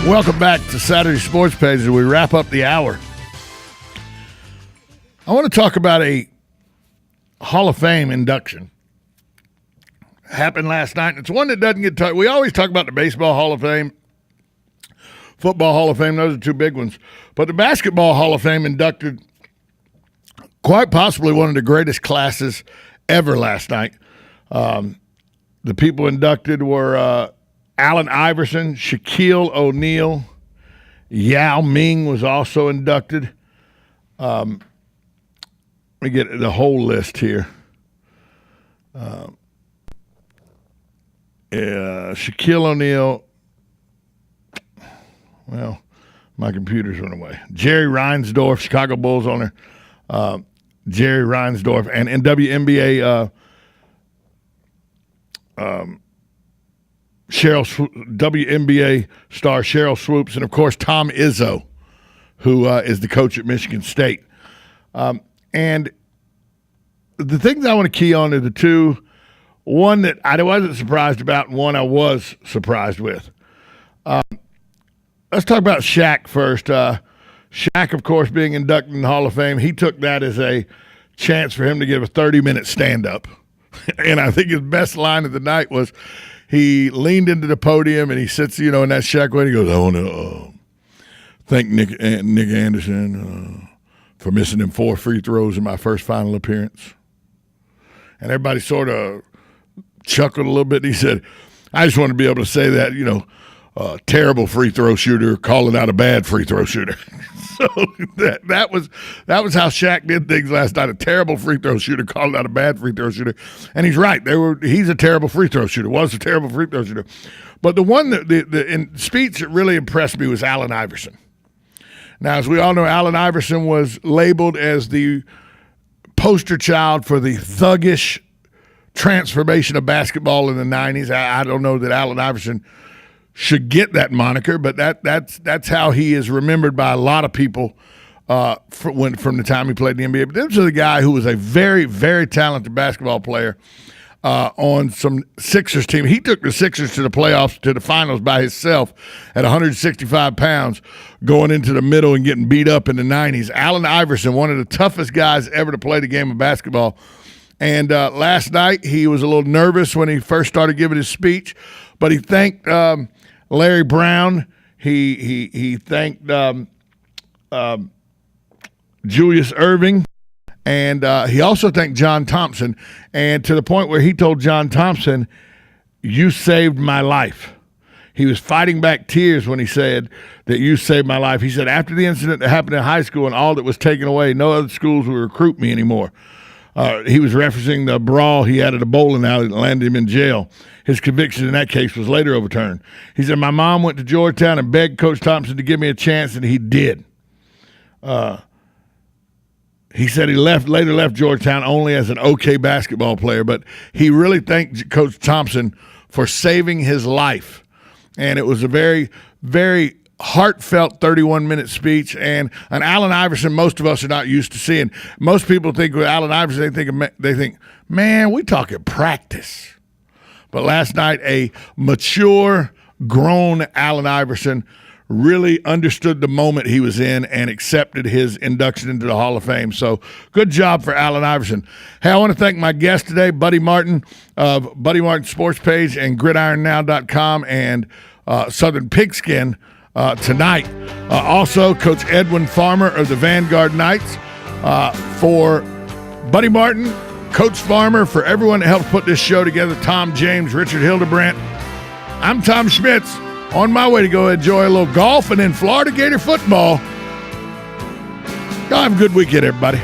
Welcome back to Saturday Sports Page as we wrap up the hour. I want to talk about a Hall of Fame induction. Happened last night. It's one that doesn't get talked. We always talk about the Baseball Hall of Fame, Football Hall of Fame. Those are two big ones. But the Basketball Hall of Fame inducted quite possibly one of the greatest classes ever last night. The people inducted were Allen Iverson, Shaquille O'Neal, Yao Ming was also inducted. Let me get the whole list here. Shaquille O'Neal. Well, my computer's went away. Jerry Reinsdorf, Chicago Bulls owner. Jerry Reinsdorf, and in WNBA, WNBA star Cheryl Swoops, and of course Tom Izzo, who is the coach at Michigan State. And the things I want to key on are the two, one that I wasn't surprised about and one I was surprised with. Let's talk about Shaq first. Shaq, of course, being inducted in the Hall of Fame, he took that as a chance for him to give a 30-minute stand-up. And I think his best line of the night was he leaned into the podium and he sits, in that Shaq way. He goes, I want to thank Nick Anderson for missing them 4 free throws in my first final appearance. And everybody sort of chuckled a little bit. And he said, I just want to be able to say that, terrible free throw shooter calling out a bad free throw shooter. So that was how Shaq did things last night. A terrible free throw shooter calling out a bad free throw shooter. And he's right. He's a terrible free throw shooter. Was a terrible free throw shooter. But the one in speech that really impressed me was Allen Iverson. Now, as we all know, Allen Iverson was labeled as the poster child for the thuggish transformation of basketball in the 90s. I don't know that Allen Iverson should get that moniker, but that's how he is remembered by a lot of people from the time he played in the NBA. But this was a guy who was a very, very talented basketball player on some Sixers team. He took the Sixers to the playoffs, to the finals by himself at 165 pounds, going into the middle and getting beat up in the 90s. Allen Iverson, one of the toughest guys ever to play the game of basketball. And last night he was a little nervous when he first started giving his speech, but he thanked Larry Brown. He thanked Julius Erving, and he also thanked John Thompson, and to the point where he told John Thompson, "You saved my life." He was fighting back tears when he said that you saved my life. He said, after the incident that happened in high school and all that was taken away, no other schools would recruit me anymore. He was referencing the brawl he had at a bowling alley that landed him in jail. His conviction in that case was later overturned. He said, my mom went to Georgetown and begged Coach Thompson to give me a chance, and he did. He said he later left Georgetown only as an okay basketball player, but he really thanked Coach Thompson for saving his life. And it was a very, very heartfelt 31-minute speech, and an Allen Iverson most of us are not used to seeing. Most people think with Allen Iverson, they think, man, we talking practice. But last night, a mature, grown Allen Iverson really understood the moment he was in and accepted his induction into the Hall of Fame. So good job for Allen Iverson. Hey, I want to thank my guest today, Buddy Martin of Buddy Martin Sports Page and GridironNow.com and Southern Pigskin tonight. Also, Coach Edwin Farmer of the Vanguard Knights. For Buddy Martin, Coach Farmer, for everyone that helped put this show together, Tom James, Richard Hildebrandt, I'm Tom Schmitz, on my way to go enjoy a little golf and then Florida Gator football. Y'all have a good weekend, everybody.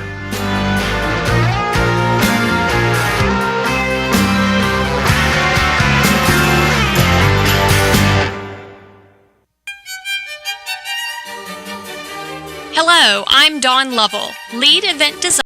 Hello, I'm Dawn Lovell, lead event designer